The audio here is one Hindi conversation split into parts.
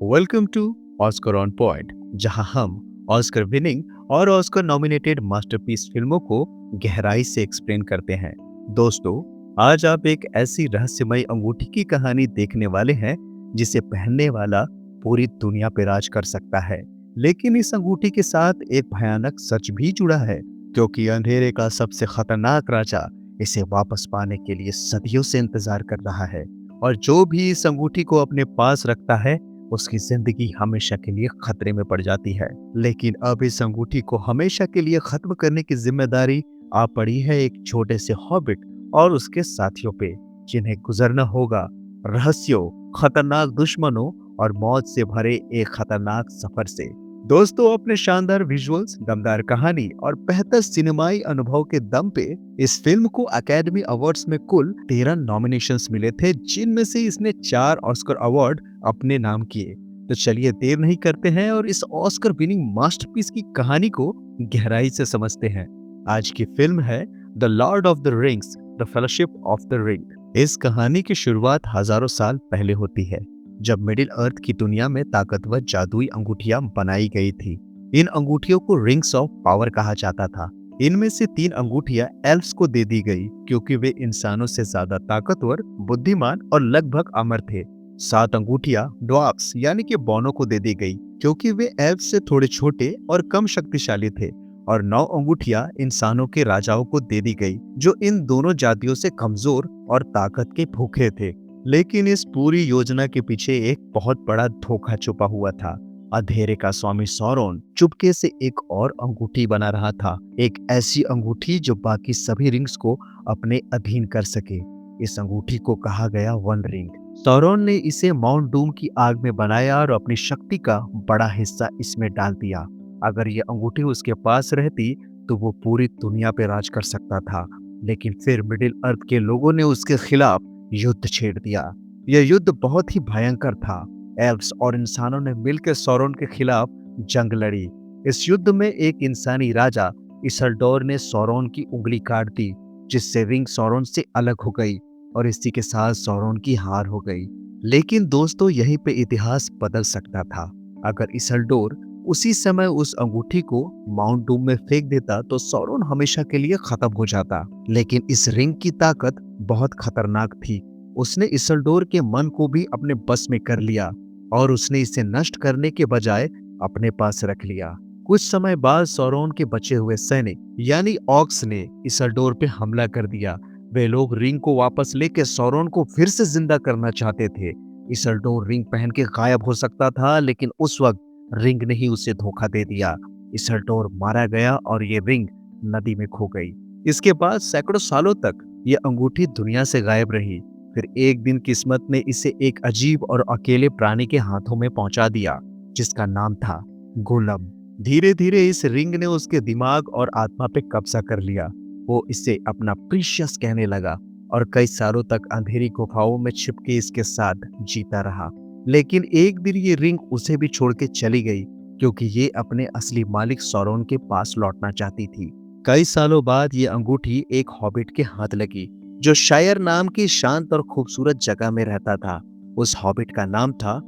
Welcome to Oscar on point, जहां हम ऑस्कर विनिंग और ऑस्कर नॉमिनेटेड मास्टरपीस फिल्मों को गहराई से एक्सप्लेन करते हैं। दोस्तों, आज आप एक ऐसी रहस्यमय अंगूठी की कहानी देखने वाले हैं जिसे पहनने वाला पूरी दुनिया पे राज कर सकता है। लेकिन इस अंगूठी के साथ एक भयानक सच भी जुड़ा है, क्योंकि अंधेरे का सबसे खतरनाक राजा इसे वापस पाने के लिए सदियों से इंतजार कर रहा है। और जो भी इस अंगूठी को अपने पास रखता है, उसकी जिंदगी हमेशा के लिए खतरे में पड़ जाती है। लेकिन अब इस अंगूठी को हमेशा के लिए खत्म करने की जिम्मेदारी आ पड़ी है एक छोटे से हॉबिट और उसके साथियों पे, जिन्हें गुजरना होगा रहस्यों, खतरनाक दुश्मनों और मौत से भरे एक खतरनाक सफर से। दोस्तों, अपने शानदार विजुअल्स, दमदार कहानी और बेहतर सिनेमाई अनुभव के दम पे इस फिल्म को अकेडमी अवार्ड्स में कुल 13 नॉमिनेशंस मिले थे, जिनमें से इसने 4 ऑस्कर अवार्ड अपने नाम किए। तो चलिए देर नहीं करते हैं और इस ऑस्कर विनिंग मास्टरपीस की कहानी को गहराई से समझते हैं। आज की फिल्म है the Lord of the rings, the fellowship of the ring. इस कहानी की शुरुआत हजारों साल पहले होती है, जब मिडिल अर्थ की दुनिया में ताकतवर जादुई अंगूठियां बनाई गई थी। इन अंगूठियों को रिंग्स ऑफ पावर कहा जाता था। इनमें से 3 अंगूठियां एल्फ्स को दे दी गई, क्योंकि वे इंसानों से ज्यादा ताकतवर, बुद्धिमान और लगभग अमर थे। 7 अंगूठियां ड्वार्फ्स यानी कि बौनों को दे दी गई, क्योंकि वे एल्फ से थोड़े छोटे और कम शक्तिशाली थे। और 9 अंगूठियां इंसानों के राजाओं को दे दी गई, जो इन दोनों जातियों से कमजोर और ताकत के भूखे थे। लेकिन इस पूरी योजना के पीछे एक बहुत बड़ा धोखा छुपा हुआ था। अंधेरे का स्वामी सौरोन चुपके से एक और अंगूठी बना रहा था, एक ऐसी अंगूठी जो बाकी सभी रिंग्स को अपने अधीन कर सके। इस अंगूठी को कहा गया वन रिंग। सौरोन ने इसे माउंट डूम की आग में बनाया और अपनी शक्ति का बड़ा हिस्सा इसमें डाल दिया। अगर ये अंगूठी उसके पास रहती तो वो पूरी दुनिया पे राज कर सकता था। लेकिन फिर मिडिल अर्थ के लोगों ने उसके खिलाफ युद्ध छेड़ दिया। यह युद्ध बहुत ही भयंकर था। एल्व्स और इंसानों ने मिलकर सौरोन के खिलाफ जंग लड़ी। इस युद्ध में एक इंसानी राजा इसल्डोर ने सौरोन की उंगली काट दी, जिससे रिंग सौरोन से अलग हो गई और इसी के साथ सौरोन की हार हो गई। लेकिन दोस्तों, यहीं पे इतिहास बदल सकता था। अगर इसल्डोर उसी समय उस अंगूठी को माउंट डूम में फेंक देता तो सौरोन हमेशा के लिए खत्म हो जाता। लेकिन इस रिंग की ताकत बहुत खतरनाक थी। उसने इसल्डोर के मन को भी अपने बस में कर लिया और उसने इसे नष्ट करने के बजाय अपने पास रख लिया। कुछ समय बाद सौरोन के बचे हुए सैनिक यानी ऑक्स ने इसल्डोर पे हमला कर दिया। वे लोग रिंग को वापस लेकर सौरोन को फिर से जिंदा करना चाहते थे। इसल्डोर रिंग पहन के गायब हो सकता था, लेकिन उस वक्त रिंग ने ही उसे धोखा दे दिया। इसल्डोर मारा गया और ये रिंग नदी में खो गई। इसके बाद सैकड़ों सालों तक ये अंगूठी दुनिया से गायब रही। फिर एक दिन किस्मत ने इसे एक अजीब और अकेले प्राणी के हाथों में पहुंचा दिया, जिसका नाम था गोलम। धीरे धीरे इस रिंग ने उसके दिमाग और आत्मा पे कब्जा कर लिया। वो इसे अपना प्रीशियस कहने लगा और कई सालों तक अंधेरी गुफाओं में छिपके इसके साथ जीता रहा। लेकिन एक दिन ये रिंग उसे भी छोड़ के चली गई, क्योंकि ये अपने असली मालिक सौरोन के पास लौटना चाहती थी। कई सालों बाद ये अंगूठी एक हॉबिट के हाथ लगी, जो शायर नाम की शांत और खूबसूरत जगह में रहता था। उस हॉबिट का नाम था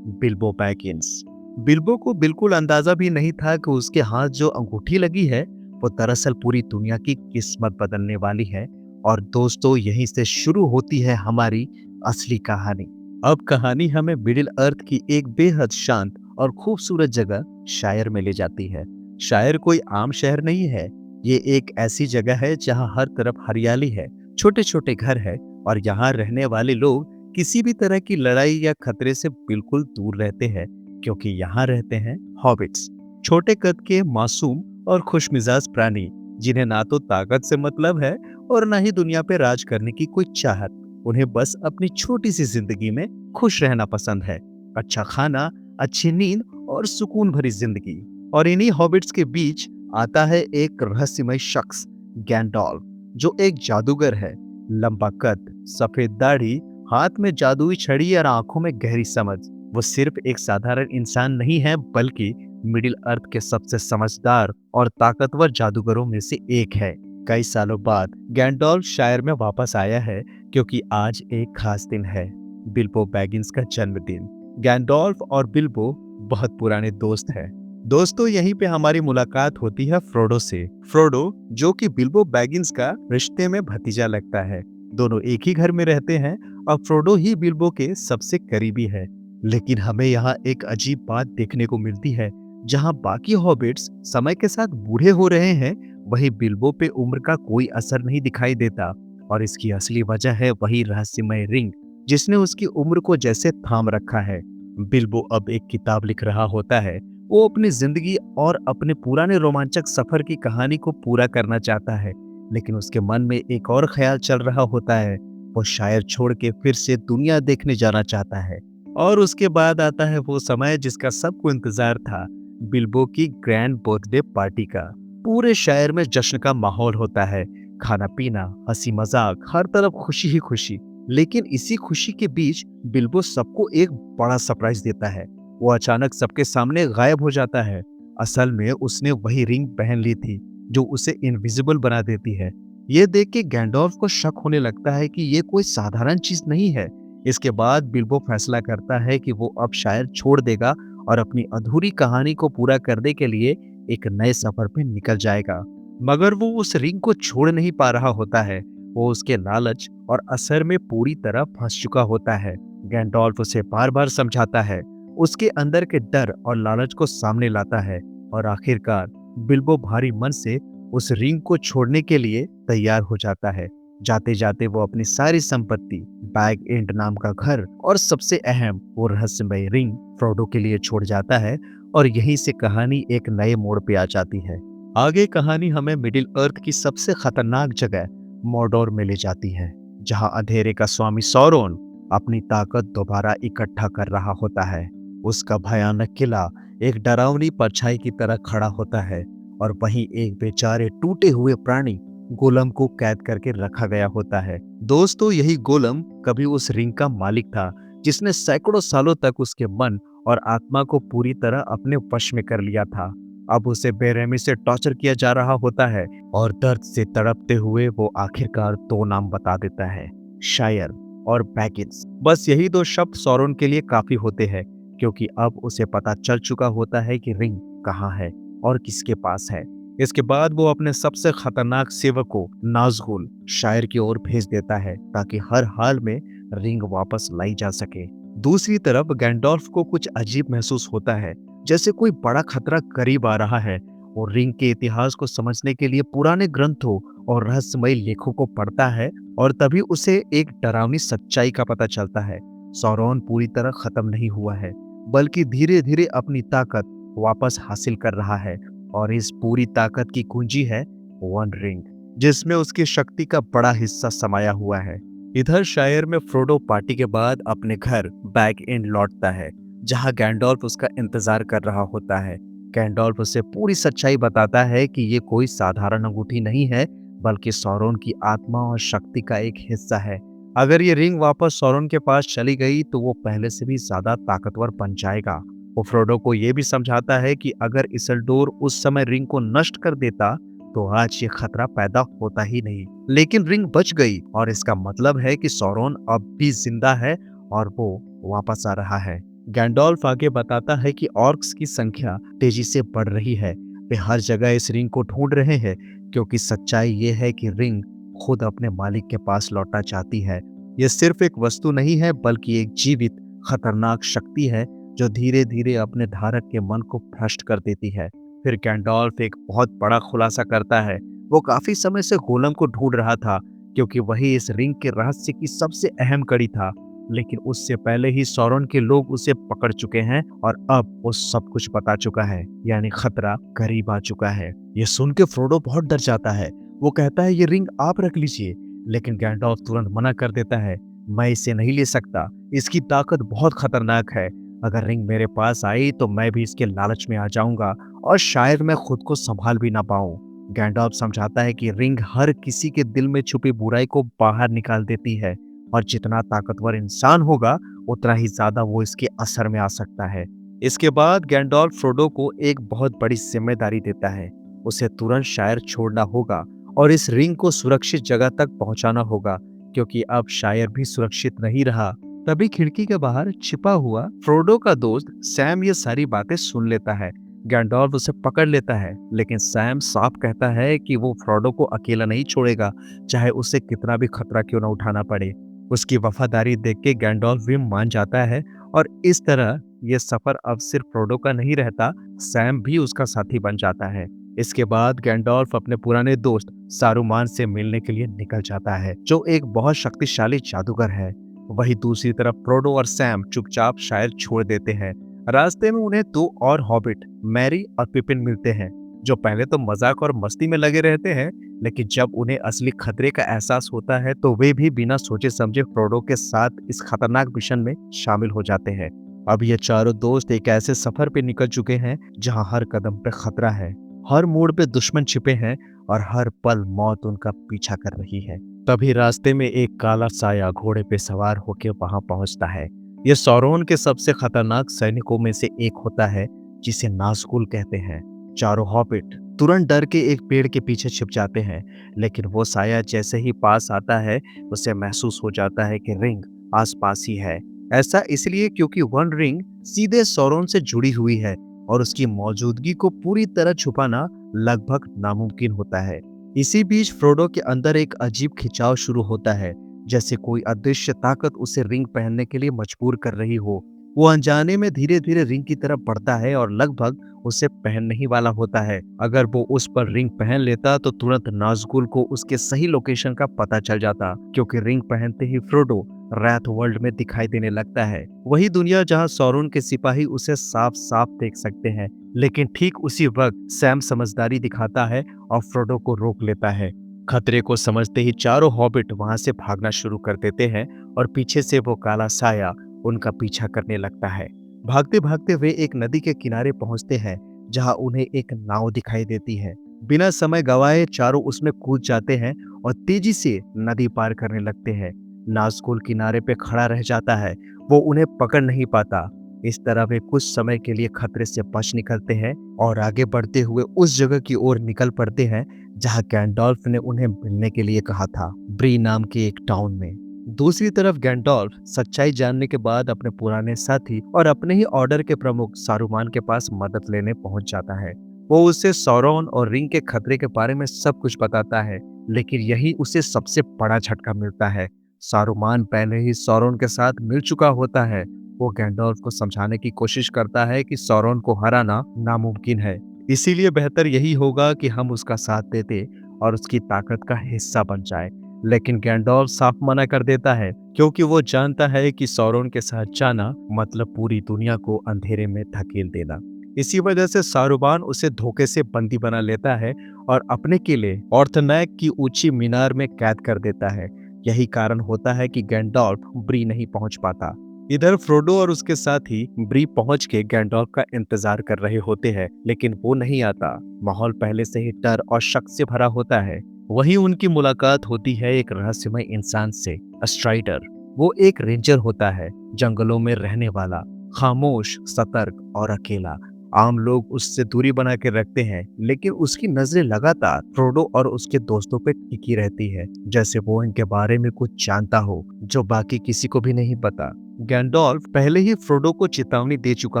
बिल्बो बैगिंस। बिल्बो को बिल्कुल अंदाजा भी नहीं था कि उसके हाथ जो अंगूठी लगी है वो दरअसल पूरी दुनिया की किस्मत बदलने वाली है। और दोस्तों, यहीं से शुरू होती है हमारी असली कहानी। अब कहानी हमें मिडिल अर्थ की एक बेहद शांत और खूबसूरत जगह शायर में ले जाती है। शायर कोई आम शहर नहीं है। ये एक ऐसी जगह है जहाँ हर तरफ हरियाली है, छोटे छोटे घर है और यहाँ रहने वाले लोग किसी भी तरह की लड़ाई या खतरे से बिल्कुल दूर रहते हैं, क्योंकि यहाँ रहते हैं हॉबिट्स, छोटे कद के मासूम और खुशमिजाज प्राणी, जिन्हें ना तो ताकत से मतलब है और ना ही दुनिया पे राज करने की कोई चाहत। उन्हें बस अपनी छोटी सी जिंदगी में खुश रहना पसंद है। अच्छा खाना, अच्छी नींद और सुकून भरी जिंदगी। और इन्हीं हॉबिट्स के बीच आता है एक रहस्यमय शख्स, गैंडॉल्फ, जो एक जादूगर है। लंबा कद, सफेद दाढ़ी, हाथ में जादुई छड़ी और आंखों में गहरी समझ। वो सिर्फ एक साधारण इंसान नहीं है, बल्कि मिडिल अर्थ के सबसे समझदार और ताकतवर जादूगरों में से एक है। कई सालों बाद गैंडॉल्फ शायर में वापस आया है, क्योंकि आज एक खास दिन है, बिल्बो बैगिंस का जन्मदिन। गैंडोल्फ और बिल्बो बहुत पुराने दोस्त हैं। दोस्तों, यहीं पे हमारी मुलाकात होती है फ्रोडो से। फ्रोडो, जो कि बिल्बो बैगिंस का रिश्ते में भतीजा लगता है। दोनों एक ही घर में रहते हैं और फ्रोडो ही बिल्बो के सबसे करीबी है। लेकिन हमें यहाँ एक अजीब बात देखने को मिलती है। जहाँ बाकी हॉबिट्स समय के साथ बूढ़े हो रहे हैं, वहीं बिल्बो पे उम्र का कोई असर नहीं दिखाई देता। और इसकी असली वजह है वही रहस्यमय रिंग, जिसने उसकी उम्र को जैसे थाम रखा है। बिल्बो अब एक किताब लिख रहा होता है। वो अपनी जिंदगी और अपने पुराने रोमांचक सफर की कहानी को पूरा करना चाहता है, लेकिन उसके मन में एक और ख्याल चल रहा होता है। वो शायर छोड़ के फिर से दुनिया देखने जाना चाहता है। और उसके बाद आता है वो समय जिसका सबको इंतजार था, बिल्बो की ग्रैंड बर्थडे पार्टी का। पूरे शहर में जश्न का माहौल होता है। खाना पीना, हंसी मजाक, हर तरफ खुशी ही खुशी। लेकिन इसी खुशी के बीच बिल्बो सबको एक बड़ा सरप्राइज देता है। वो अचानक सबके सामने गायब हो जाता है। असल में उसने वही रिंग पहन ली थी जो उसे इनविजिबल बना देती है। ये देख के गैंडोल्फ को शक होने लगता है कि ये कोई साधारण चीज नहीं है। इसके बाद बिल्बो फैसला करता है कि वो अब शायद छोड़ देगा और अपनी अधूरी कहानी को पूरा करने के लिए एक नए सफर पे निकल जाएगा। मगर वो उस रिंग को छोड़ नहीं पा रहा होता है। वो उसके लालच और असर में पूरी तरह फंस चुका होता है। गैंडोल्फ उसे बार बार समझाता है, उसके अंदर के डर और लालच को सामने लाता है, और आखिरकार बिल्बो भारी मन से उस रिंग को छोड़ने के लिए तैयार हो जाता है। जाते जाते वो अपनी सारी संपत्ति, बैग एंड नाम का घर और सबसे अहम वो रहस्यमय रिंग फ्रोडो के लिए छोड़ जाता है। और यहीं से कहानी एक नए मोड़ पे आ जाती है। आगे कहानी हमें मिडिल अर्थ की सबसे खतरनाक जगह मोर्डोर में ले जाती है, जहां अंधेरे का स्वामी सौरोन अपनी ताकत दोबारा इकट्ठा कर रहा होता है। उसका भयानक किला एक डरावनी परछाई की तरह खड़ा होता है, और वहीं एक बेचारे टूटे हुए प्राणी गोलम को कैद करके रखा गया होता है। दोस्तों, यही गोलम कभी उस रिंग का मालिक था, जिसने सैकड़ों सालों तक उसके मन और आत्मा को पूरी तरह अपने वश में कर लिया था। अब उसे बेरहमी से टॉर्चर किया जा रहा होता है, और दर्द से तड़पते हुए वो आखिरकार दो नाम बता देता है, शायर और बैगिंस। बस यही दो शब्द सौरोन के लिए काफी होते हैं, क्योंकि अब उसे पता चल चुका होता है कि रिंग कहाँ है और किसके पास है। इसके बाद वो अपने सबसे खतरनाक सेवक को नाज़गुल शायर की ओर भेज देता है, ताकि हर हाल में रिंग वापस लाई जा सके। दूसरी तरफ गैंडोल्फ को कुछ अजीब महसूस होता है, जैसे कोई बड़ा खतरा करीब आ रहा है। वो रिंग के इतिहास को समझने के लिए पुराने ग्रंथों और रहस्यमय लेखों को पढ़ता है, और तभी उसे एक डरावनी सच्चाई का पता चलता है। सौरोन पूरी तरह खत्म नहीं हुआ है, बल्कि धीरे धीरे अपनी ताकत वापस हासिल कर रहा है। और इस पूरी ताकत की कुंजी है वन रिंग, जिसमें उसकी शक्ति का बड़ा हिस्सा समाया हुआ है। इधर शायर में फ्रोडो पार्टी के बाद अपने घर बैग एंड लौटता है, जहां गैंडोल्फ उसका इंतजार कर रहा होता है। गैंडोल्फ उसे पूरी सच्चाई बताता है कि ये कोई साधारण अंगूठी नहीं है, बल्कि सौरोन की आत्मा और शक्ति का एक हिस्सा है। अगर ये रिंग वापस सौरोन के पास चली गई तो वो पहले से भी ज्यादा ताकतवर बन जाएगा। वो फ्रोडो को ये भी समझाता है कि अगर इसिल्डोर उस समय रिंग को नष्ट कर देता तो आज ये खतरा पैदा होता ही नहीं। लेकिन रिंग बच गई, और इसका मतलब है कि सौरोन अब भी जिंदा है और वो वापस आ रहा है। गैंडोल्फ आगे बताता है कि ऑर्क्स की संख्या तेजी से बढ़ रही है। वे हर जगह इस रिंग को ढूंढ रहे हैं, क्योंकि सच्चाई ये है कि रिंग खुद अपने मालिक के पास लौटना चाहती है। ये सिर्फ एक वस्तु नहीं है, बल्कि एक जीवित खतरनाक शक्ति है जो धीरे धीरे अपने धारक के मन को भ्रष्ट कर देती है। फिर गैंडोल्फ एक बहुत बड़ा खुलासा करता है। वो काफी समय से गोलम को ढूंढ रहा था, क्योंकि वही इस रिंग के रहस्य की सबसे अहम कड़ी था। लेकिन उससे पहले ही सौरोन के लोग उसे पकड़ चुके हैं, और अब वो सब कुछ बता चुका है, यानी खतरा करीब आ चुका है। ये सुन के फ्रोडो बहुत डर जाता है। वो कहता है, ये रिंग आप रख लीजिए। लेकिन गैंडोल्फ तुरंत मना कर देता है, मैं इसे नहीं ले सकता, इसकी ताकत बहुत खतरनाक है। अगर रिंग मेरे पास आई तो मैं भी इसके लालच में आ जाऊंगा, और शायद मैं खुद को संभाल भी ना पाऊं। गैंडोल्फ समझाता है कि रिंग हर किसी के दिल में छुपी बुराई को बाहर निकाल देती है, और जितना ताकतवर इंसान होगा उतना ही ज्यादा वो इसके असर में आ सकता है। इसके बाद गैंडोल्फ फ्रोडो को एक बहुत बड़ी जिम्मेदारी देता है। उसे तुरंत शायर छोड़ना होगा और इस रिंग को सुरक्षित जगह तक पहुंचाना होगा, क्योंकि अब शायर भी सुरक्षित नहीं रहा। तभी खिड़की के बाहर छिपा हुआ फ्रोडो का दोस्त सैम ये सारी बातें सुन लेता है। गैंडोल्फ उसे पकड़ लेता है, लेकिन सैम साफ कहता है कि वो फ्रोडो को अकेला नहीं छोड़ेगा, चाहे उसे कितना भी खतरा क्यों ना उठाना पड़े। उसकी वफादारी देख के गैंडोल्फ भी मान जाता है और इस तरह ये सफर अब सिर्फ फ्रोडो का नहीं रहता, सैम भी उसका साथी बन जाता है। इसके बाद गैंडोल्फ अपने पुराने दोस्त सारूमान से मिलने के लिए निकल जाता है, जो एक बहुत शक्तिशाली जादूगर है। वही दूसरी तरफ फ्रोडो और सैम चुपचाप शायर छोड़ देते हैं। रास्ते में उन्हें दो और हॉबिट मैरी और पिपिन मिलते हैं, जो पहले तो मजाक और मस्ती में लगे रहते हैं, लेकिन जब उन्हें असली खतरे का एहसास होता है तो वे भी बिना सोचे समझे फ्रोडो के साथ इस खतरनाक मिशन में शामिल हो जाते हैं। अब ये चारों दोस्त एक ऐसे सफर पे निकल चुके हैं जहां हर कदम पे खतरा है, हर मोड़ पे दुश्मन छिपे हैं और हर पल मौत उनका पीछा कर रही है। तभी रास्ते में एक काला साया घोड़े पे सवार होकर वहां पहुंचता है। ये सौरोन के सबसे खतरनाक सैनिकों में से एक होता है, जिसे नाज़गुल कहते हैं। चारों हॉबिट तुरंत डर के एक पेड़ के पीछे छिप जाते हैं, लेकिन वो साया जैसे ही पास आता है उसे महसूस हो जाता है कि रिंग आसपास ही है। ऐसा इसलिए क्योंकि वन रिंग सीधे सौरोन से जुड़ी हुई है और उसकी मौजूदगी को पूरी तरह छुपाना लगभग नामुमकिन होता है। इसी बीच फ्रोडो के अंदर एक अजीब खिंचाव शुरू होता है, जैसे कोई अदृश्य ताकत उसे रिंग पहनने के लिए मजबूर कर रही हो। वो अनजाने में धीरे धीरे रिंग की तरफ बढ़ता है और लगभग उसे पहनने ही वाला होता है। अगर वो उस पर रिंग पहन लेता तो तुरंत नाज़गुल को उसके सही लोकेशन का पता चल जाता, क्योंकि रिंग पहनते ही फ्रोडो रैथ वर्ल्ड में दिखाई देने लगता है, वही दुनिया जहां सौरोन के सिपाही उसे साफ साफ देख सकते हैं। लेकिन ठीक उसी वक्त सैम समझदारी दिखाता है और फ्रोडो को रोक लेता है। खतरे को समझते ही चारों हॉबिट वहां से भागना शुरू कर देते हैं और पीछे से वो काला साया उनका पीछा करने लगता है। भागते भागते वे एक नदी के किनारे पहुंचते हैं, जहां उन्हें एक नाव दिखाई देती है। बिना समय गवाए चारों उसमें कूद जाते हैं और तेजी से नदी पार करने लगते हैं। नाज़गुल किनारे पे खड़ा रह जाता है, वो उन्हें पकड़ नहीं पाता। इस तरह वे कुछ समय के लिए खतरे से बच निकलते हैं और आगे बढ़ते हुए उस जगह की ओर निकल पड़ते हैं जहां गैंडोल्फ ने उन्हें मिलने के लिए कहा था, ब्री नाम के एक टाउन में। दूसरी तरफ गैंडोल्फ सच्चाई जानने के बाद अपने पुराने साथी और अपने ही ऑर्डर के प्रमुख सारूमान के पास मदद लेने पहुंच जाता है। वो उसे सौरोन और रिंग के खतरे के बारे में सब कुछ बताता है, लेकिन यही उसे सबसे बड़ा झटका मिलता है। सारूमान पहले ही सौरोन के साथ मिल चुका होता है। वो गैंडोल्फ को समझाने की कोशिश करता है कि सौरोन को हराना नामुमकिन है, इसीलिए बेहतर यही होगा कि हम उसका साथ देते और उसकी ताकत का हिस्सा बन जाए। लेकिन गैंडोल्फ साफ मना कर देता है, क्योंकि वो जानता है कि सौरोन के साथ जाना मतलब पूरी दुनिया को अंधेरे में धकेल देना। इसी वजह से सारूमान उसे धोखे से बंदी बना लेता है और अपने किले ऑर्थनैक की ऊंची मीनार में कैद कर देता है। यही कारण होता है कि गैंडोल्फ ब्री नहीं पहुंच पाता। इधर फ्रोडो और उसके साथी ब्री पहुंच के गैंडोल्फ का इंतजार कर रहे होते हैं, लेकिन वो नहीं आता। माहौल पहले से ही डर और शक से भरा होता है। वहीं उनकी मुलाकात होती है एक रहस्यमय इंसान से, स्ट्राइडर। वो एक रेंजर होता है, जंगलों में रहने वाला, खामोश, सतर्क और अकेला। आम लोग उससे दूरी बना के रखते हैं, लेकिन उसकी नजरें लगातार फ्रोडो और उसके दोस्तों पे टिकी रहती है, जैसे वो इनके बारे में कुछ जानता हो जो बाकी किसी को भी नहीं पता। गैंडोल्फ पहले ही फ्रोडो को चेतावनी दे चुका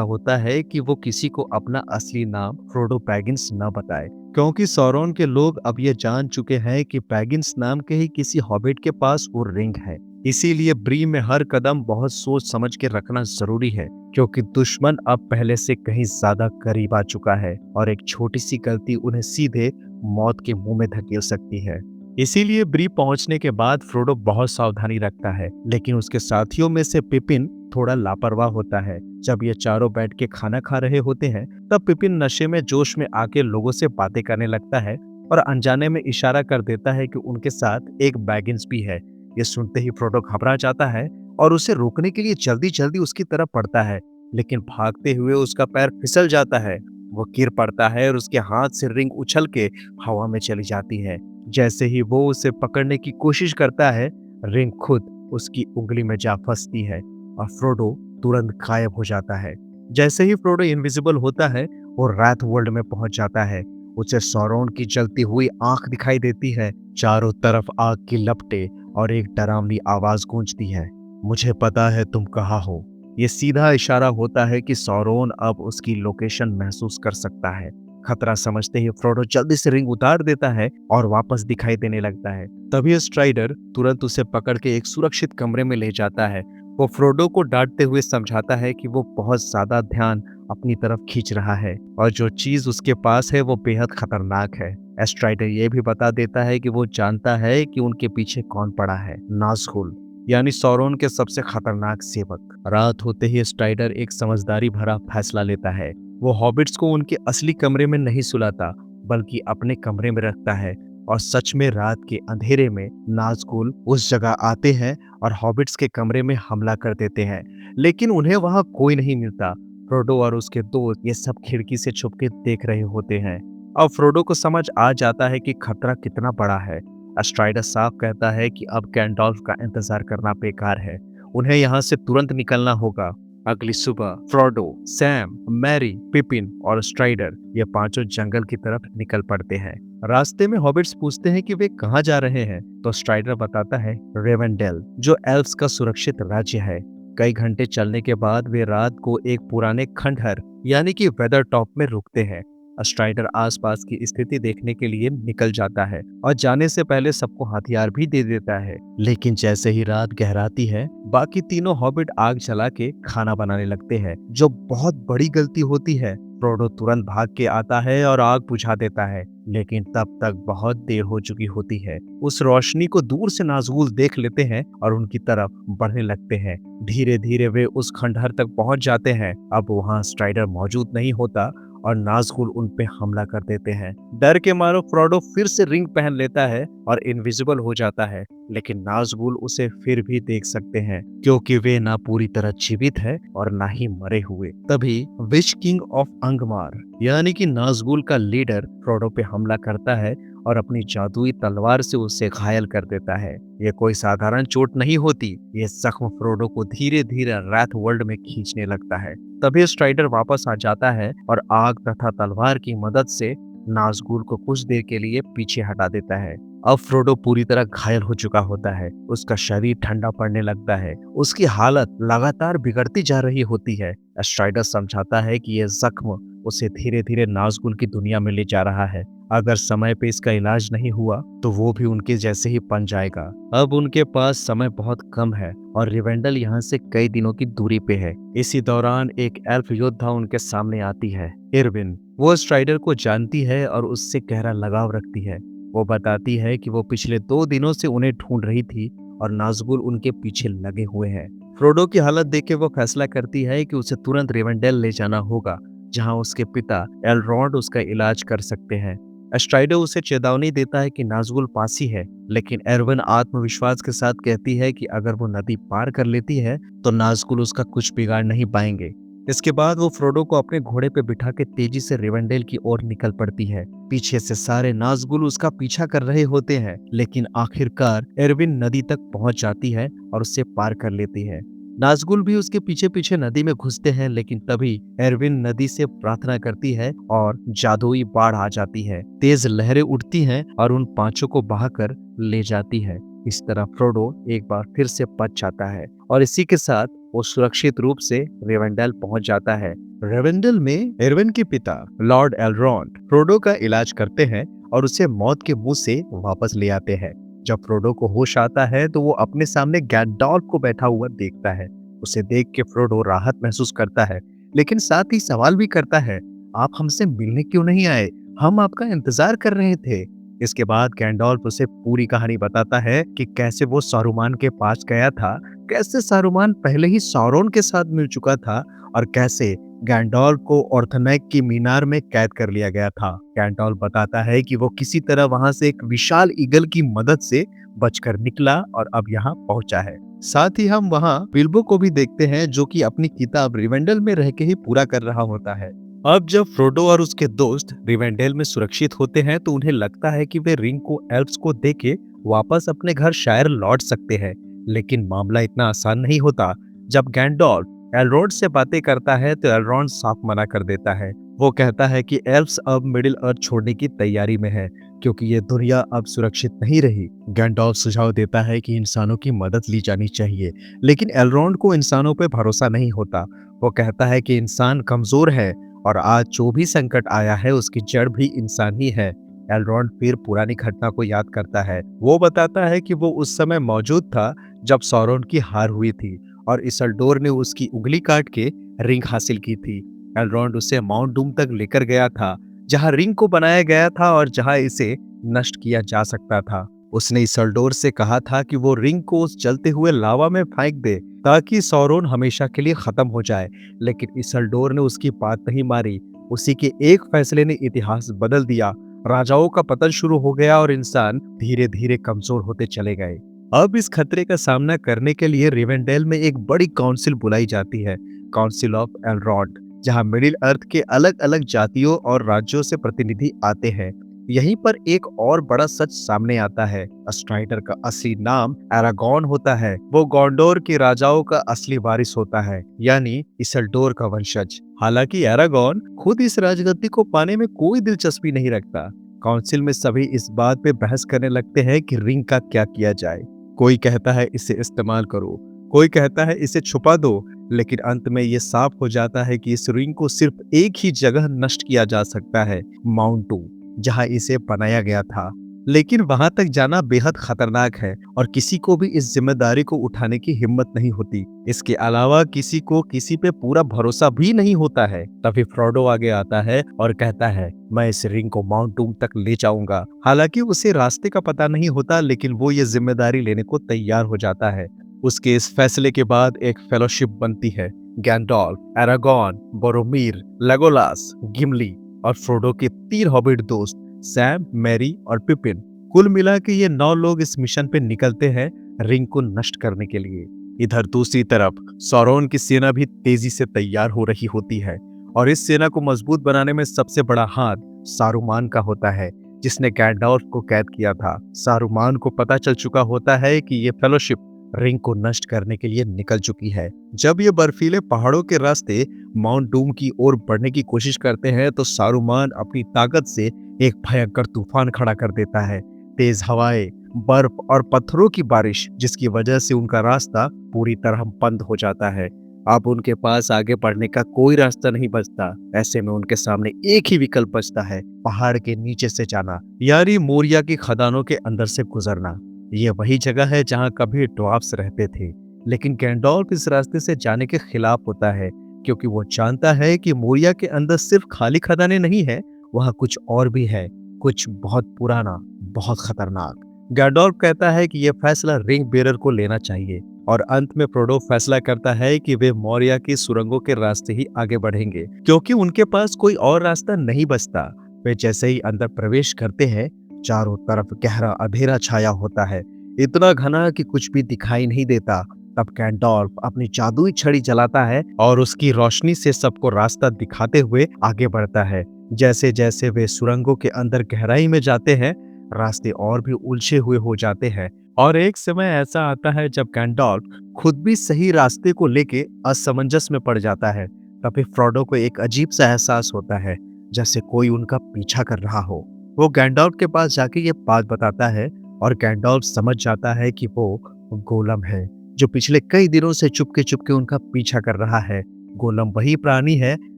होता है कि वो किसी को अपना असली नाम फ्रोडो बैगिंस न बताए, क्योंकि सौरोन के लोग अब ये जान चुके हैं कि बैगिंस नाम के ही किसी हॉबिट के पास वो रिंग है। इसीलिए ब्री में हर कदम बहुत सोच समझ के रखना जरूरी है, क्योंकि दुश्मन अब पहले से कहीं ज्यादा करीब आ चुका है और एक छोटी सी गलती उन्हें सीधे मौत के मुंह में धकेल सकती है। इसीलिए ब्री पहुंचने के बाद फ्रोडो बहुत सावधानी रखता है, लेकिन उसके साथियों में से पिपिन थोड़ा लापरवाह होता है। जब ये चारों बैठ के खाना खा रहे होते हैं, तब पिपिन नशे में जोश में आके लोगों से बातें करने लगता है और अनजाने में इशारा कर देता है कि उनके साथ एक बैगिंस भी है। ये सुनते ही फ्रोडो घबरा जाता है और उसे रोकने के लिए जल्दी जल्दी उसकी तरफ बढ़ता है, लेकिन भागते हुए उसका पैर फिसल जाता है। वो गिर पड़ता है और उसके हाथ से रिंग उछल के हवा में चली जाती है। जैसे ही वो उसे पकड़ने की कोशिश करता है, रिंग खुद उसकी उंगली में जा फंसती है और फ्रोडो तुरंत गायब हो जाता है। जैसे ही फ्रोडो इनविजिबल होता है, वो रात वर्ल्ड में पहुंच जाता है। उसे सौरोन की जलती हुई आंख दिखाई देती है। चारों तरफ आग की लपटें और एक डरावनी आवाज गूंजती है। मुझे पता है तुम कहाँ हो। ये सीधा इशारा होता है कि सौरोन अब उसकी लोकेशन महसूस कर सकता है। खतरा समझते ही फ्रोडो जल्दी से रिंग उतार देता है और वापस दिखाई देने लगता है। तभी स्ट्राइडर तुरंत उसे पकड़ के एक सुरक्षित कमरे में ले जाता है। वो फ्रोडो को डांटते हुए समझाता है कि वो बहुत ज्यादा ध्यान अपनी तरफ खींच रहा है और जो चीज उसके पास है वो बेहद खतरनाक है। स्ट्राइडर ये भी बता देता है कि वो जानता है कि उनके पीछे कौन पड़ा है, नाज़गुल, यानी सौरोन के सबसे खतरनाक सेवक। रात होते ही स्ट्राइडर एक समझदारी भरा फैसला लेता है। वो हॉबिट्स को उनके असली कमरे में नहीं सुलाता बल्कि अपने कमरे में रखता है और सच में रात के अंधेरे में नाज़गुल उस जगह आते हैं और हॉबिट्स के कमरे में हमला कर देते हैं, लेकिन उन्हें वहां कोई नहीं मिलता। फ्रोडो और उसके दोस्त ये सब खिड़की से छुप के देख रहे होते हैं। अब फ्रोडो को समझ आ जाता है कि खतरा कितना बड़ा है। स्ट्राइडर साफ कहता है कि अब गैंडॉल्फ का इंतजार करना बेकार है, उन्हें यहाँ से तुरंत निकलना होगा। अगली सुबह फ्रोडो, सैम, मैरी, पिपिन और स्ट्राइडर ये पांचों जंगल की तरफ निकल पड़ते हैं। रास्ते में हॉबिट्स पूछते हैं कि वे कहाँ जा रहे हैं, तो स्ट्राइडर बताता है रेवेंडेल, जो एल्व्स का सुरक्षित राज्य है। कई घंटे चलने के बाद वे रात को एक पुराने खंडहर यानी कि वेदर टॉप में रुकते हैं। स्ट्राइडर आसपास की स्थिति देखने के लिए निकल जाता है और जाने से पहले सबको हथियार भी दे देता है। लेकिन जैसे ही रात गहराती है, बाकी तीनों हॉबिट आग जला के खाना बनाने लगते हैं, जो बहुत बड़ी गलती होती है। फ्रोडो तुरंत भाग के आता है और आग बुझा देता है, लेकिन तब तक बहुत देर हो चुकी होती है। उस रोशनी को दूर से नाज़गुल देख लेते हैं और उनकी तरफ बढ़ने लगते हैं। धीरे धीरे वे उस खंडहर तक पहुंच जाते हैं। अब वहां स्ट्राइडर मौजूद नहीं होता और नाज़गुल उन पे हमला कर देते हैं। डर के मारो फ्रोडो फिर से रिंग पहन लेता है और इनविजिबल हो जाता है, लेकिन नाज़गुल उसे फिर भी देख सकते हैं क्योंकि वे ना पूरी तरह जीवित है और ना ही मरे हुए। तभी विच किंग ऑफ अंगमार यानी कि नाज़गुल का लीडर फ्रोडो पे हमला करता है और अपनी जादुई तलवार से उसे घायल कर देता है। ये कोई साधारण चोट नहीं होती, ये जख्म फ्रोडो को धीरे धीरे रात वर्ल्ड में खींचने लगता है। तभी स्ट्राइडर वापस आ जाता है और आग तथा तलवार की मदद से नाज़गुल को कुछ देर के लिए पीछे हटा देता है। अब फ्रोडो पूरी तरह घायल हो चुका होता है, उसका शरीर ठंडा पड़ने लगता है, उसकी हालत लगातार बिगड़ती जा रही होती है। स्ट्राइडर समझाता है कि यह जख्म उसे धीरे धीरे नाज़गुल की दुनिया में ले जा रहा है। अगर समय पे इसका इलाज नहीं हुआ तो वो भी उनके जैसे ही बन जाएगा। अब उनके पास समय बहुत कम है और रिवेंडल यहाँ से कई दिनों की दूरी पे है। इसी दौरान एक एल्फ योद्धा उनके सामने आती है, इरविन। वो स्ट्राइडर को जानती है और उससे गहरा लगाव रखती है। वो बताती है कि वो पिछले 2 दिनों से उन्हें ढूंढ रही थी और नाज़गुल उनके पीछे लगे हुए हैं। फ्रोडो की हालत देख के वो फैसला करती है कि उसे तुरंत रिवेंडेल ले जाना होगा, जहां उसके पिता एलरॉन्ड उसका इलाज कर सकते हैं। स्ट्राइडर उसे चेतावनी देता है कि नाज़गुल पास ही है, लेकिन एरविन आत्मविश्वास के साथ कहती है कि अगर वो नदी पार कर लेती है तो नाज़गुल उसका कुछ बिगाड़ नहीं पाएंगे। इसके बाद वो फ्रोडो को अपने घोड़े पे बिठा के तेजी से रिवेंडेल की ओर निकल पड़ती है। पीछे से सारे नाज़गुल उसका पीछा कर रहे होते हैं, लेकिन आखिरकार एरविन नदी तक पहुंच जाती है और उसे पार कर लेती है। नाज़गुल भी उसके पीछे पीछे नदी में घुसते हैं, लेकिन तभी एरविन नदी से प्रार्थना करती है और जादुई बाढ़ आ जाती है। तेज लहरें उठती हैं और उन पांचों को बहाकर ले जाती है। इस तरह फ्रोडो एक बार फिर से बच जाता है और इसी के साथ वो सुरक्षित रूप से रेवेंडेल पहुंच जाता है। रेवेंडेल में एरविन के पिता लॉर्ड एलरॉन्ड फ्रोडो का इलाज करते हैं और उसे मौत के मुंह से वापस ले आते हैं। जब फ्रोडो को होश आता है तो वो अपने सामने गैंडॉल्फ को बैठा हुआ देखता है। उसे देख के फ्रोडो राहत महसूस करता है, लेकिन साथ ही सवाल भी करता है, आप हमसे मिलने क्यों नहीं आए? हम आपका इंतजार कर रहे थे। इसके बाद गैंडॉल्फ उसे पूरी कहानी बताता है कि कैसे वो सारुमान के पास गया था, कैसे सारुमान पहले ही सौरोन के साथ मिल चुका था और कैसे गैंडॉल्फ को ऑर्थनेक की मीनार में कैद कर लिया गया था। गैंडॉल्फ बताता है कि वो किसी तरह वहां से एक विशाल ईगल की मदद से बचकर निकला और अब यहाँ पहुंचा है। साथ ही हम वहाँ बिल्बो को भी देखते हैं, जो कि अपनी किताब रिवेंडल में रह के ही पूरा कर रहा होता है। अब जब फ्रोडो और उसके दोस्त रिवेंडेल में सुरक्षित होते हैं तो उन्हें लगता है कि वे रिंग को एल्फ्स को देके वापस अपने घर शायद लौट सकते हैं, लेकिन मामला इतना आसान नहीं होता। जब गैंडॉल्फ एलरोड से बातें करता है तो एलरॉन्ड साफ मना कर देता है। वो कहता है कि एल्फ्स अब मिडिल अर्थ छोड़ने की तैयारी में है, क्योंकि ये दुनिया अब सुरक्षित नहीं रही। गैंडॉल्फ सुझाव देता है कि इंसानों की मदद ली जानी चाहिए, लेकिन एलरॉन्ड को इंसानों पर भरोसा नहीं होता। वो कहता है कि इंसान कमजोर है और आज जो भी संकट आया है उसकी जड़ भी इंसान ही है। एलरॉन्ड फिर पुरानी घटना को याद करता है। वो बताता है कि वो उस समय मौजूद था जब सौरोन की हार हुई थी और इसल्डोर ने उसकी उंगली काट के रिंग हासिल की थी। एलरॉन्ड उसे माउंट डूम तक लेकर गया था, जहां रिंग को बनाया गया था और जहां इसे नष्ट किया जा सकता था। उसने इसल्डोर से कहा था कि वो रिंग को उस जलते हुए लावा में फेंक दे ताकि सौरोन हमेशा के लिए खत्म हो जाए, लेकिन इसल्डोर ने उसकी बात नहीं मारी। उसी के एक फैसले ने इतिहास बदल दिया। राजाओं का पतन शुरू हो गया और इंसान धीरे धीरे कमजोर होते चले गए। अब इस खतरे का सामना करने के लिए रिवेंडेल में एक बड़ी काउंसिल बुलाई जाती है, काउंसिल ऑफ एलरॉन्ड, जहां मिडिल अर्थ के अलग अलग जातियों और राज्यों से प्रतिनिधि आते हैं। यहीं पर एक और बड़ा सच सामने आता है। स्ट्राइडर का असली नाम एरागॉन होता है। वो गोंडोर के राजाओं का असली वारिस होता है, यानी इसल्डोर का वंशज। हालांकि एरागॉन खुद इस राजगद्दी को पाने में कोई दिलचस्पी नहीं रखता। काउंसिल में सभी इस बात पे बहस करने लगते हैं कि रिंग का क्या किया जाए। कोई कहता है इसे इस्तेमाल करो, कोई कहता है इसे छुपा दो, लेकिन अंत में ये साफ हो जाता है कि इस रिंग को सिर्फ एक ही जगह नष्ट किया जा सकता है, माउंट डूम, जहां इसे बनाया गया था। लेकिन वहां तक जाना बेहद खतरनाक है और किसी को भी इस जिम्मेदारी को उठाने की हिम्मत नहीं होती। इसके अलावा किसी को किसी पे पूरा भरोसा भी नहीं होता है। तभी फ्रोडो आगे आता है और कहता है, मैं इस रिंग को माउंट डूम तक ले जाऊंगा। हालांकि उसे रास्ते का पता नहीं होता, लेकिन वो ये जिम्मेदारी लेने को तैयार हो जाता है। उसके इस फैसले के बाद एक फेलोशिप बनती है। गैंडॉल्फ, एरागॉन, बोरोमीर, लेगोलास, गिमली और फ्रोडो के 3 हॉबिट दोस्त सैम, मैरी और पिपिन, कुल मिला के ये 9 लोग इस मिशन पे निकलते हैं रिंग को नष्ट करने के लिए। इधर दूसरी तरफ सौरोन की सेना भी तेजी से तैयार हो रही होती है और इस सेना को मजबूत बनाने में सबसे बड़ा हाथ सारुमान का होता है, जिसने गैंडॉल्फ को कैद किया था। सारुमान को पता चल चुका होता है कि ये फेलोशिप रिंग को नष्ट करने के लिए निकल चुकी है। जब ये बर्फीले पहाड़ों के रास्ते माउंट डूम की ओर बढ़ने की कोशिश करते हैं तो सारुमान अपनी ताकत से एक भयंकर तूफान खड़ा कर देता है। तेज हवाएं, बर्फ और पत्थरों की बारिश, जिसकी वजह से उनका रास्ता पूरी तरह बंद हो जाता है। अब उनके पास आगे बढ़ने का कोई रास्ता नहीं बचता। ऐसे में उनके सामने एक ही विकल्प बचता है, पहाड़ के नीचे से जाना, यानी मोरिया की खदानों के अंदर से गुजरना। ये वही जगह है जहां कभी ड्वार्फ्स रहते थे, लेकिन गैंडॉल्फ इस रास्ते से जाने के खिलाफ होता है, क्योंकि वो जानता है कि मोरिया के अंदर सिर्फ खाली खदानें नहीं है, वहां कुछ और भी है, कुछ बहुत पुराना, बहुत खतरनाक। गैंडॉल्फ कहता है कि यह फैसला रिंग बेरर को लेना चाहिए और अंत में फ्रोडो फैसला करता है कि वे मोरिया की सुरंगों के रास्ते ही आगे बढ़ेंगे, क्योंकि उनके पास कोई और रास्ता नहीं बचता। वे जैसे ही अंदर प्रवेश करते हैं, चारों तरफ गहरा अंधेरा छाया होता है, इतना घना कि कुछ भी दिखाई नहीं देता। तब गैंडॉल्फ अपनी जादुई छड़ी जलाता है और उसकी रोशनी से सबको रास्ता दिखाते हुए आगे बढ़ता है। जैसे जैसे वे सुरंगों के अंदर गहराई में जाते हैं, रास्ते और भी उलझे हुए हो जाते हैं और एक समय ऐसा आता है जब गैंडॉल्फ खुद भी सही रास्ते को लेके असमंजस में पड़ जाता है। तभी फ्रोडो को एक अजीब सा एहसास होता है, जैसे कोई उनका पीछा कर रहा हो। वो गैंडॉल्फ के पास जाके ये बात बताता है और गैंडॉल्फ समझ जाता है कि वो गोलम है, जो पिछले कई दिनों से चुपके चुपके उनका पीछा कर रहा है। गोलम वही प्राणी है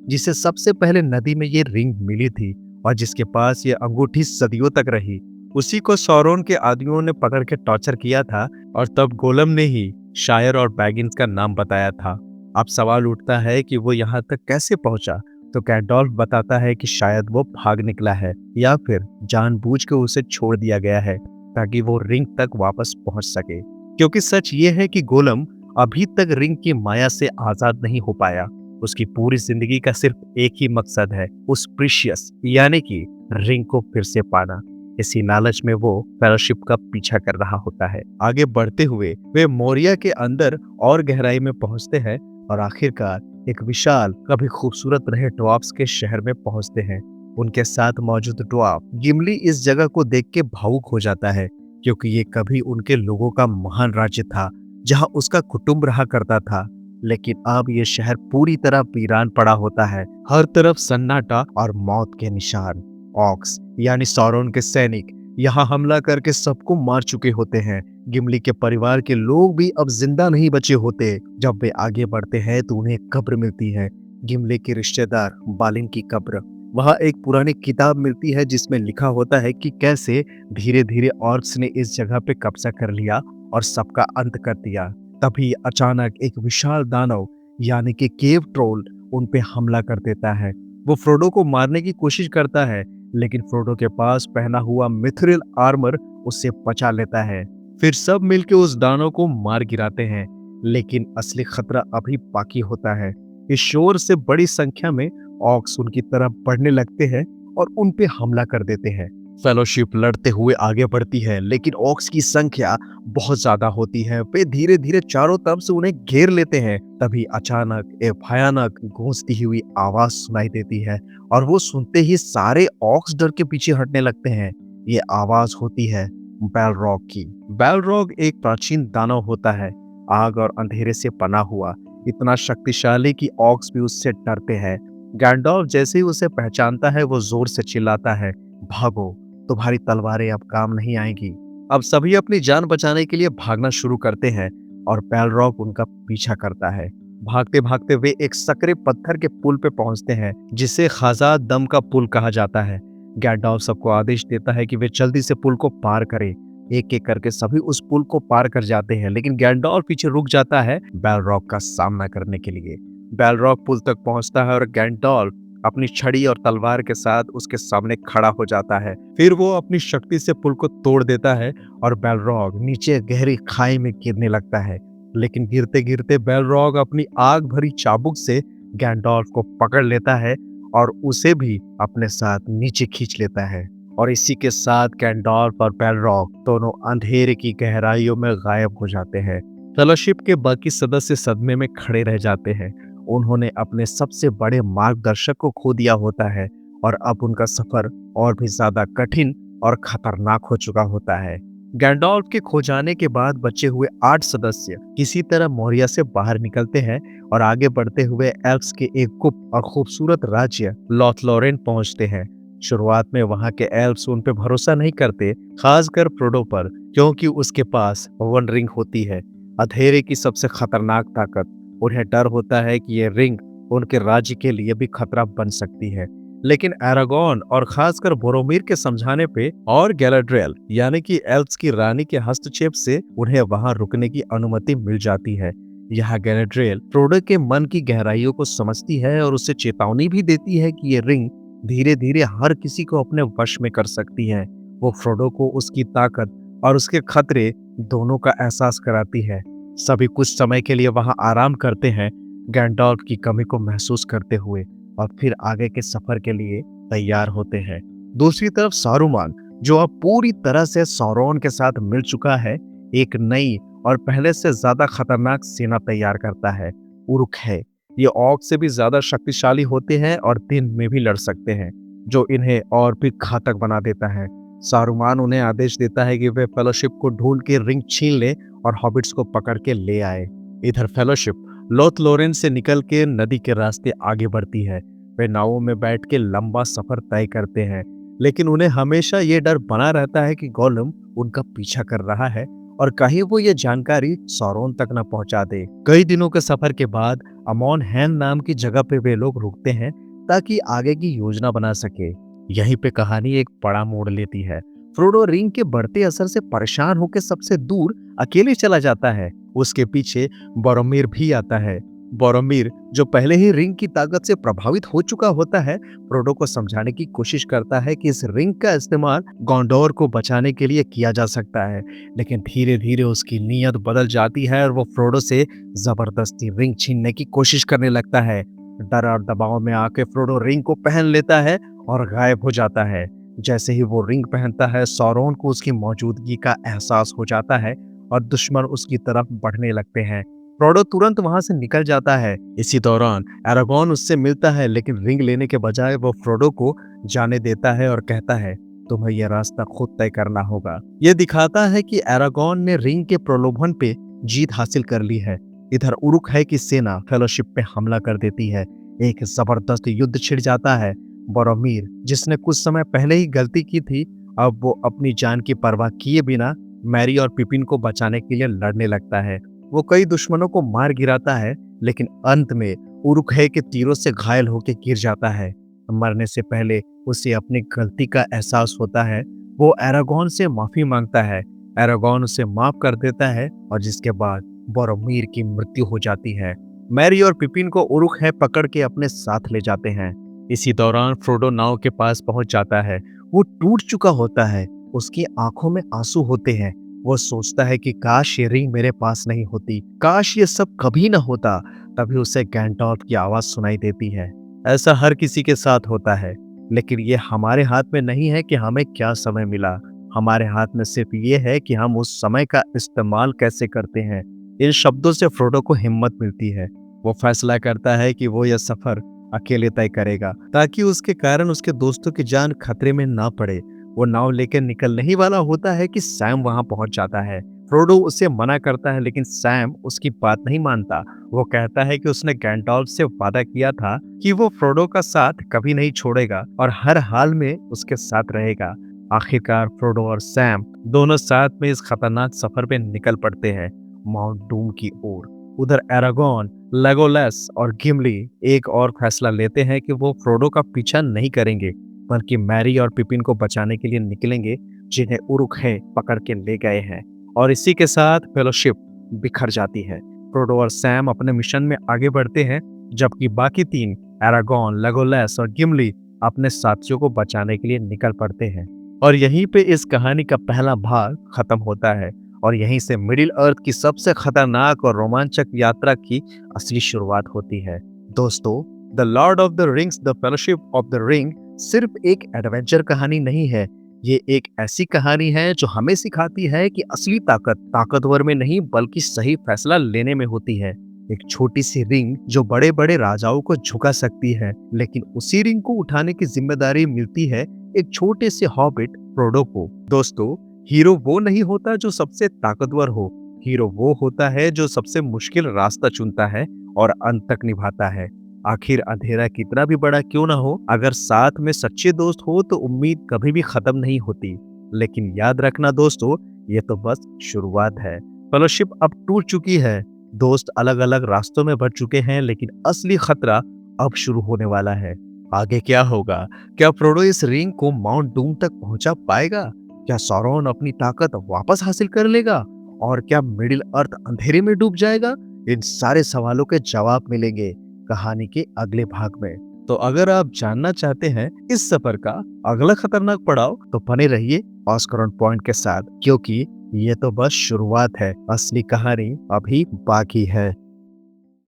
जिसे सबसे पहले नदी में ये रिंग मिली थी और जिसके पास ये अंगूठी सदियों तक रही। उसी को सौरोन के आदमियों ने पकड़ के टॉर्चर किया था और तब गोलम ने ही शायर और बैगिंस का नाम बताया था। अब सवाल उठता है कि वो यहाँ तक कैसे पहुंचा। तो गैंडॉल्फ बताता है कि शायद वो भाग निकला है या फिर जानबूझ के उसे छोड़ दिया गया है ताकि वो रिंग तक वापस पहुंच सके, क्योंकि सच ये है कि गोलम अभी तक रिंग की माया से आजाद नहीं हो पाया। उसकी पूरी जिंदगी का सिर्फ एक ही मकसद है, उस प्रीशियस यानी कि रिंग को फिर से पाना। इसी लालच में वो फेलोशिप का पीछा कर रहा होता है। आगे बढ़ते हुए वे मोरिया के अंदर और गहराई में पहुंचते हैं और आखिरकार एक विशाल, कभी खूबसूरत रहे ड्वार्फ्स के शहर में पहुंचते हैं। उनके साथ मौजूद ड्वार्फ गिमली इस जगह को देख के भावुक हो जाता है, क्योंकि ये कभी उनके लोगों का महान राज्य था जहां उसका कुटुंब रहा करता था। लेकिन अब ये शहर पूरी तरह वीरान पड़ा होता है। हर तरफ सन्नाटा और मौत के निशान। ऑक्स यानी सौरोन के सैनिक यहाँ हमला करके सबको मार चुके होते हैं। गिमली के परिवार के लोग भी अब जिंदा नहीं बचे होते। जब वे आगे बढ़ते हैं तो उन्हें कब्र मिलती है, गिमली के रिश्तेदार बालिन की कब्र। वहाँ एक पुरानी किताब मिलती है जिसमें लिखा होता है कि कैसे धीरे धीरे ऑर्क्स ने इस जगह पे कब्जा कर लिया और सबका अंत कर दिया। तभी अचानक एक विशाल दानव यानी कि केव ट्रोल उन पे हमला कर देता है। वो फ्रोडो को मारने की कोशिश करता है, लेकिन फ्रोडो के पास पहना हुआ मिथ्रिल आर्मर उसे बचा लेता है। फिर सब मिलके उस दानव को मार गिराते हैं, लेकिन असली खतरा अभी बाकी होता है। इस शोर से बड़ी संख्या में ऑक्स उनकी तरफ बढ़ने लगते हैं और उन पे हमला कर देते हैं। फेलोशिप लड़ते हुए आगे बढ़ती है, लेकिन ऑक्स की संख्या बहुत ज्यादा होती है। वे धीरे धीरे चारों तरफ से उन्हें घेर लेते हैं। तभी अचानक एक भयानक गूंजती हुई आवाज सुनाई देती है और वो सुनते ही सारे ऑक्स डर के पीछे हटने लगते हैं। ये आवाज होती है बैलरॉग की। बैलरॉग एक प्राचीन दानव होता है, आग और अंधेरे से बना हुआ, इतना शक्तिशाली कि ऑक्स भी उससे डरते हैं। गैंडॉल्फ जैसे ही उसे पहचानता है वो जोर से चिल्लाता है, भागो, तुम्हारी तलवारें अब काम नहीं आएंगी। अब सभी अपनी जान बचाने के लिए भागना शुरू करते हैं और बैलरॉग उनका पीछा करता है। भागते भागते वे एक सकरे पत्थर के पुल पे पहुंचते हैं जिसे खाजा दम का पुल कहा जाता है। गैंडॉल्फ सबको आदेश देता है कि वे जल्दी से पुल को पार करें। एक एक करके सभी उस पुल को पार कर जाते हैं, लेकिन गैंडॉल्फ पीछे रुक जाता है बैलरॉग का सामना करने के लिए। बैलरॉग पुल तक पहुंचता है और गैंडॉल्फ अपनी छड़ी और तलवार के साथ उसके सामने खड़ा हो जाता है। फिर वो अपनी शक्ति से पुल को तोड़ देता है और बैलरॉग नीचे गहरी खाई में गिरने लगता है। लेकिन गिरते गिरते बैलरॉग अपनी आग भरी चाबुक से गैंडॉल्फ को पकड़ लेता है और उसे भी अपने साथ नीचे खींच लेता है। और इसी के साथ गैंडॉल्फ और बैलरॉग दोनों अंधेरे की गहराइयों में गायब हो जाते हैं। फेलोशिप के बाकी सदस्य सदमे में खड़े रह जाते हैं। उन्होंने अपने सबसे बड़े मार्गदर्शक को खो दिया होता है और अब उनका सफर और भी ज्यादा कठिन और खतरनाक हो चुका होता है। गैंडॉल्फ के खो जाने के बाद बचे हुए 8 सदस्य किसी तरह मोरिया से बाहर निकलते हैं और आगे बढ़ते हुए एल्फ्स के एक गुप्त और खूबसूरत राज्य लॉथलॉरेन पहुंचते हैं। शुरुआत में वहां के एल्फ्स उन पे भरोसा नहीं करते, खासकर फ्रोडो पर, क्योंकि उसके पास वन रिंग होती है, अंधेरे की सबसे खतरनाक ताकत। उन्हें डर होता है कि ये रिंग उनके राज्य के लिए भी खतरा बन सकती है। लेकिन एरागॉन और खासकर बोरोमिर के समझाने पे और गैलाड्रियल यानी कि एल्फ्स की रानी के हस्तक्षेप से उन्हें वहां रुकने की अनुमति मिल जाती है। यहाँ गैलाड्रियल फ्रोडो के मन की गहराइयों को समझती है और उसे चेतावनी भी देती है कि ये रिंग धीरे धीरे हर किसी को अपने वश में कर सकती है। वो फ्रोडो को उसकी ताकत और उसके खतरे दोनों का एहसास कराती है। सभी कुछ समय के लिए वहां आराम करते हैं, गैंडॉल्फ की कमी को महसूस करते हुए, और फिर आगे के सफर के लिए तैयार होते हैं। दूसरी तरफ सारूमान, जो अब पूरी तरह से सौरोन के साथ मिल चुका है, एक नई और पहले से ज्यादा खतरनाक सेना तैयार करता है। उरुक है, ये ऑग से भी ज्यादा शक्तिशाली होते हैं और दिन में भी लड़ सकते हैं, जो इन्हें और भी घातक बना देता है। सारूमान उन्हें आदेश देता है कि वे फेलोशिप को ढूंढ के रिंग छीन ले और हॉबिट्स को पकड़ के ले आए। इधर फेलोशिप लॉथलॉरेन से निकल के नदी के रास्ते आगे बढ़ती है। वे नावों में बैठ के लंबा सफर तय करते हैं, लेकिन उन्हें हमेशा ये डर बना रहता है कि गोलम उनका पीछा कर रहा है और कहीं वो ये जानकारी सौरोन तक न पहुंचा दे। कई दिनों के सफर के बाद अमोन हैन नाम की जगह पे वे लोग रुकते हैं ताकि आगे की योजना बना सके। यहीं पे कहानी एक बड़ा मोड़ लेती है। फ्रोडो रिंग के बढ़ते असर से परेशान होकर सबसे दूर अकेले चला जाता है। उसके पीछे बोरोमिर भी आता है। बोरोमिर, जो पहले ही रिंग की ताकत से प्रभावित हो चुका होता है, फ्रोडो को समझाने की कोशिश करता है कि इस रिंग का इस्तेमाल गोंडोर को बचाने के लिए किया जा सकता है। लेकिन धीरे धीरे उसकी नीयत बदल जाती है और वो फ्रोडो से जबरदस्ती रिंग छीनने की कोशिश करने लगता है। डर और दबाव में आके फ्रोडो रिंग को पहन लेता है और गायब हो जाता है। जैसे ही वो रिंग पहनता है, सौरोन को उसकी मौजूदगी का एहसास हो जाता है और दुश्मन उसकी तरफ बढ़ने लगते हैं। फ्रोडो तुरंत वहां से निकल जाता है। इसी दौरान एरागॉन उससे मिलता है, लेकिन रिंग लेने के बजाय वो फ्रोडो को जाने देता है और कहता है, तुम्हें यह रास्ता खुद तय करना होगा। यह दिखाता है कि एरागॉन ने रिंग के प्रलोभन पे जीत हासिल कर ली है। इधर उरुक है की सेना फेलोशिप पे हमला कर देती है। एक जबरदस्त युद्ध छिड़ जाता है। बोरोमीर, जिसने कुछ समय पहले ही गलती की थी, अब वो अपनी जान की परवाह किए बिना मैरी और पिपिन को बचाने के लिए लड़ने लगता है। वो कई दुश्मनों को मार गिराता है, लेकिन अंत में उरुखै के तीरों से घायल होकर गिर जाता है। मरने से पहले उसे अपनी गलती का एहसास होता है। वो एरागोन से माफी मांगता है। एरागोन उसे माफ कर देता है और जिसके बाद बोरोमीर की मृत्यु हो जाती है। मैरी और पिपिन को उरुखै पकड़ के अपने साथ ले जाते हैं। इसी दौरान फ्रोडो नाव के पास पहुंच जाता है। वो टूट चुका होता है। उसकी आंखों में आंसू होते हैं। वो सोचता है कि काश ये रिंग मेरे पास नहीं होती, काश ये सब कभी ना होता। तभी उसे गैंटॉल्फ की आवाज सुनाई देती है। ऐसा हर किसी के साथ होता है, लेकिन ये हमारे हाथ में नहीं है कि हमें क्या समय मिला। हमारे हाथ में सिर्फ ये है कि हम उस समय का इस्तेमाल कैसे करते हैं। इन शब्दों से फ्रोडो को हिम्मत मिलती है। वो फैसला करता है कि वो यह सफर अकेले तय करेगा, ताकि उसके कारण उसके दोस्तों की जान खतरे में ना पड़े। वो नाव लेकर निकलने ही वाला होता है कि सैम वहां पहुंच जाता है। फ्रोडो उसे मना करता है, लेकिन सैम उसकी बात नहीं मानता। वो कहता है कि उसने गैंटॉल्फ से वादा किया था कि वो फ्रोडो का साथ कभी नहीं छोड़ेगा और हर हाल में उसके साथ रहेगा। आखिरकार फ्रोडो और सैम दोनों साथ में इस खतरनाक सफर पे निकल पड़ते हैं, माउंट डूम की ओर। उधर एरागोन, लेगोलेस और गिमली एक और फैसला लेते हैं कि वो फ्रोडो का पीछा नहीं करेंगे, बल्कि मैरी और पिपिन को बचाने के लिए निकलेंगे, जिन्हें उरुखै पकड़ के ले गए हैं। और इसी के साथ फेलोशिप बिखर जाती है। फ्रोडो और सैम अपने मिशन में आगे बढ़ते हैं, जबकि बाकी तीन, एरागोन, लेगोलेस और गिमली, अपने साथियों को बचाने के लिए निकल पड़ते हैं। और यहीं पे इस कहानी का पहला भाग खत्म होता है और यहीं से मिडिल अर्थ की सबसे खतरनाक और रोमांचक यात्रा की असली शुरुआत होती है। दोस्तों, the Lord of the rings, the fellowship of the ring सिर्फ एक एडवेंचर कहानी नहीं है। ये एक ऐसी कहानी है जो हमें सिखाती है कि असली ताकत ताकतवर में नहीं, बल्कि सही फैसला लेने में होती है। एक छोटी सी रिंग जो बड़े बड़े राजाओं को झुका सकती है, लेकिन उसी रिंग को उठाने की जिम्मेदारी मिलती है एक छोटे से हॉबिट फ्रोडो को। दोस्तों, हीरो वो नहीं होता जो सबसे ताकतवर हो। हीरो वो होता है जो सबसे मुश्किल रास्ता चुनता है और अंत तक निभाता है। आखिर अंधेरा कितना भी बड़ा क्यों ना हो, अगर साथ में सच्चे दोस्त हो तो उम्मीद कभी भी खत्म नहीं होती। लेकिन याद रखना दोस्तों, ये तो बस शुरुआत है। फेलोशिप अब टूट चुकी है, दोस्त अलग अलग रास्तों में बढ़ चुके हैं, लेकिन असली खतरा अब शुरू होने वाला है। आगे क्या होगा? क्या फ्रोडो इस रिंग को माउंट डूम तक पहुंचा पाएगा? क्या सौरॉन अपनी ताकत वापस हासिल कर लेगा? और क्या मिडिल अर्थ अंधेरे में डूब जाएगा? इन सारे सवालों के जवाब मिलेंगे कहानी के अगले भाग में। तो अगर आप जानना चाहते हैं इस सफर का अगला खतरनाक पड़ाव, तो बने रहिए ऑस्कर ऑन पॉइंट के साथ, क्योंकि ये तो बस शुरुआत है, असली कहानी अभी बाकी है।